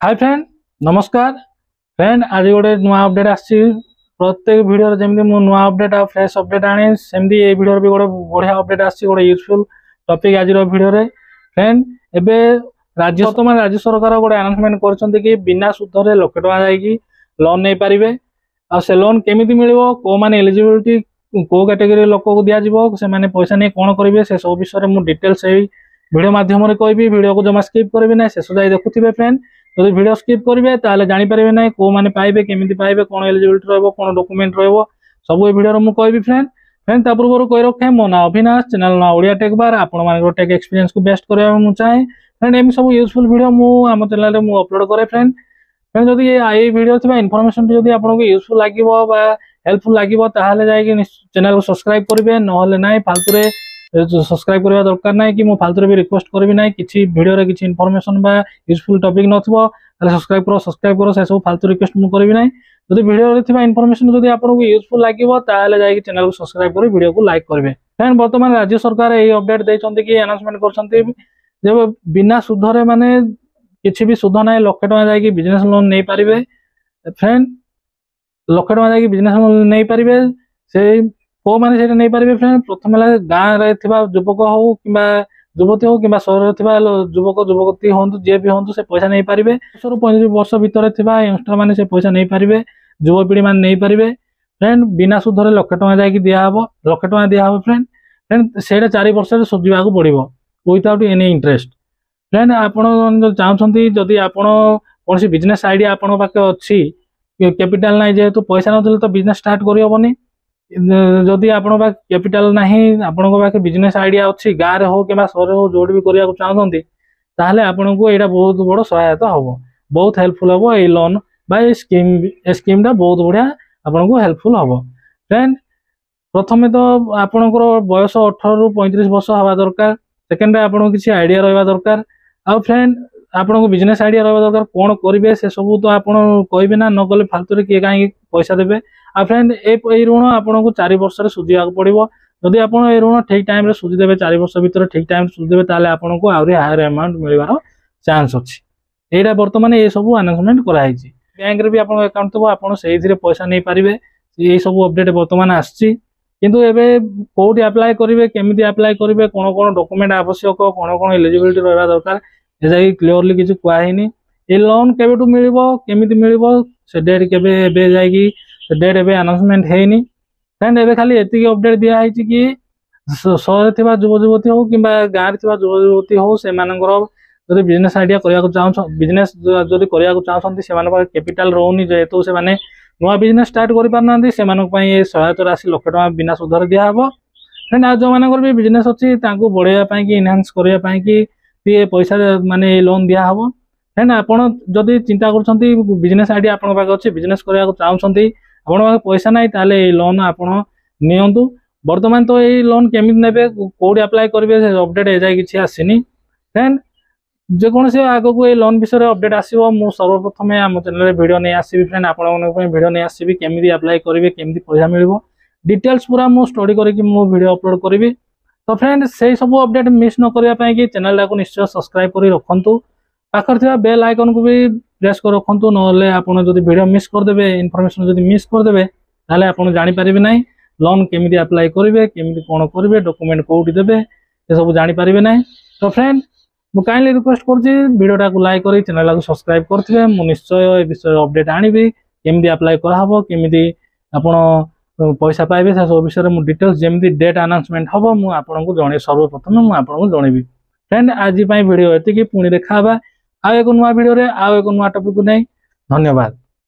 Hi friend, नमस्कार friend. आज गोटे नुआ अपडेट आसी प्रत्येक वीडियो जमी मुझे नुआ अपडेट आ फ्रेश अपडेट आने सेमती ये वीडियो भी गोटे बढ़िया अपडेट आसी गोटे यूजफुल टॉपिक आज वीडियो रे फ्रेंड। एबे वर्तमान राज्य सरकार गोटे अनाउंसमेंट करछन्ते कि बिना सुध रे लक्ष टका जाई लोन नहीं पारिबे। आ से लोन केमिति मिलिबो, को माने एलिजिबिलिटी को कैटेगरी लोक को दिया जिवो, से माने पैसा नहीं कोन करिवे, से सब विषय रे मु डिटेल्स ए वीडियो माध्यम रे कहबी। वीडियो को जमा स्किप करबे ना, शेष जाई देखुथिबे फ्रेंड। जदि वीडियो स्किप करेंगे ताले जानि पारिबे नै को माने पाइबे, केमिति पाइबे, कोन एलिजिबिलिटी रहबो, कोन डॉक्यूमेंट रहबो, सब ए वीडियो रे मु कहबी फ्रेंड। ता पूर्व कहि रखे मो ना अविनाश, चैनल ना ओडिया टेक बार। आपण माने टेक एक्सपीरियंस को बेस्ट करबा मु चाहे फ्रेंड। एम सब यूजफुल वीडियो मु हम चैनल रे मु अपलोड करे फ्रेंड। जदि ये वीडियो थिबा इन्फॉर्मेशन जदि आपन को यूजफुल लागिवो बा हेल्पफुल लागिवो ताहाले जाय कि चैनल को सब्सक्राइब करिवे, नहले नै फालतू रे सब्सक्राइब करबा दरकार नै कि मु फालतू रे भी रिक्वेस्ट करबी नै। किछि वीडियो रे किछि इन्फॉर्मेशन बा यूजफुल टॉपिक नथबो ताले सब्सक्राइब करो से सब फालतू रिक्वेस्ट मु करबी नै। जदि वीडियो रे थिबा इन्फॉर्मेशन जदि आपन को यूजफुल लागिवो ताहाले जाय कि चैनल को सब्सक्राइब करि वीडियो को लाइक करबे फ्रेंड। वर्तमान राज्य सरकार ए अपडेट दैछन्ते कि अनाउंसमेंट करछन्ते जब बिना सुध रे माने किछि भी सुध नै लक्ष टका जाय कि बिजनेस लोन नै पारिबे फ्रेंड। लक्ष टका जाय कि बिजनेस लोन नै पारिबे से को माने सेटा नै पारिबे फ्रेंड। प्रथम गाँव रे थिबा युवक हो किबा युवती हो किबा शहर रे थिबा युवक युवती होंतु जे भी होंतु से पैसा नै पारिबे। 35 वर्ष भीतर थिबा यंगस्टर माने से पैसा नै पारिबे, युवपीढ़ी माने नै पारिबे फ्रेंड। बिना सुध रे लक्ष टका जाय कि दिया हबो, लक्ष टका दिया हबो फ्रेंड। सेटा 4 वर्ष रे सुझिबा को पड़िबो विदाउट एनी इंटरेस्ट फ्रेंड। आपण चाहछन्ती जदि आपण कोनसी बिजनेस आइडिया आपण पाके अछि, कैपिटल नै जेहेतु पैसा नथले तो बिजनेस स्टार्ट करि होबनी। जदि आपण पाके कैपिटल नाही, आपण पाके बिजनेस आइडिया अछि, गाँ रे हो किबा शहर हो जोड भी करिया को चाहछन्ती ताहले आपण को एटा बहुत बड़ सहायता हबो, बहुत हेल्पफुल हबो। ए लोन बा ए स्कीम दा बहुत बढ़िया आपण को हेल्पफुल हबो फ्रेंड। प्रथमे तो आपणकर बयस 18 रु 35 वर्ष हवा दरकार। सेकेंड आपण किसी आइडिया रहबा दरकार। आ फ्रेंड आपण को बिजनेस आइडिया रहबा दरकार। कोन करिवे से सब तो आपण कहबे ना, न गले फालतू रे के काई पैसा देबे। आ फ्रेंड ए ऋण आपण को 4 वर्ष रे सुझिया को पड़िबो। जदि आपण ए ऋण ठीक टाइम रे सुझि देबे, 4 वर्ष भीतर ठीक टाइम सुझि देबे ताले आपण को आउरी हायर अमाउंट मिलबार चांस अछि। एटा वर्तमान ए सब अनाउंसमेंट करा हिची। बैंक रे भी आपण अकाउंट तबो, आपण सेहि रे पैसा नै पारिबे। ए सब अपडेट वर्तमान आछि, किंतु एबे कोठी अप्लाई करिवे, केमिति अप्लाई करिवे, कोन कोन डॉक्यूमेंट आवश्यक, कोन कोन एलिजिबिलिटी रहबा दरकार ए जाई क्लियरली किछि कुआ हेनी। ए लोन केबेटू मिलिबो, केमिति मिलिबो, से डेट केबे एबे जाई कि से डेट एबे अनाउंसमेंट हेनी फ्रेंड। एबे खाली एतिकी अपडेट दिया हिची कि शहर थिबा युवा युवती हो किबा गाँ रे थिबा युवा युवती हो, से मानकर जदि बिजनेस आइडिया करिया को चाहछ, बिजनेस जदि करिया को चाहछन्ती, से मानक कैपिटल रहउनी जेहेतु से माने नुआ बिजनेस स्टार्ट करि पारनांती, से मानक पई ए सहायता राशि लक्ष टका बिना सुध रे दिया हबो फ्रेंड। आ जो मानकर भी बिजनेस अछि तांको बढ़ाइया पई कि एनहांस करिया पई कि ये पैसा माने लोन दिया हबो फ्रेंड। आपण जदि चिंता करछन्ती बिजनेस आइडिया आपण पाके अछि, बिजनेस करिया को चाहछन्ती, आपण पाके पैसा नै ताले ए लोन आपण नियंतु। वर्तमान तो ए लोन केमिति नेबे, कोडी अप्लाई करबे, से अपडेट ए जाय किछि आसीनी फ्रेंड। जे कोन से आगो को ए लोन विषय रे अपडेट आसीबो, मु सर्वप्रथम हम चैनल रे वीडियो नै आसीबी फ्रेंड। आपण मन पई वीडियो नै आसीबी केमिति अप्लाई करबे, केमिति पैसा मिलबो, डिटेल्स पूरा मु स्टडी करि कि मु वीडियो अपलोड करबी। तो फ्रेंड से सब अपडेट मिस न करिया पई कि चैनल को निश्चय सब्सक्राइब करि रखंतु। पाखर थिबा बेल आइकन को भी प्रेस कर रखंतु, नले आपण जदि वीडियो मिस कर देबे, इन्फॉर्मेशन जदि मिस कर देबे ताले आपण जानि परिबे नै लोन केमिति अप्लाई करिवे, केमिति कोन करिवे, डॉक्यूमेंट कोठी देबे, ए सब जानि परिबे नै। तो फ्रेंड मु काइंडली रिक्वेस्ट करछि वीडियोटा को लाइक करि चैनल को सब्सक्राइब करथिबे। मु निश्चय ए विषय अपडेट आनिबी, केमिति अप्लाई करा हबो, केमिति आपण पैसा पाइबे, से सब विषय मु डिटेल्स जेमिति डेट अनाउंसमेंट हबो मु आपण को जणे सर्वप्रथम मु आपण को जणेबी फ्रेंड। आज पई वीडियो एतिकी, पुणी देखा हबा आ एक नुवा वीडियो रे आ एक नुवा टॉपिक को नै। धन्यवाद।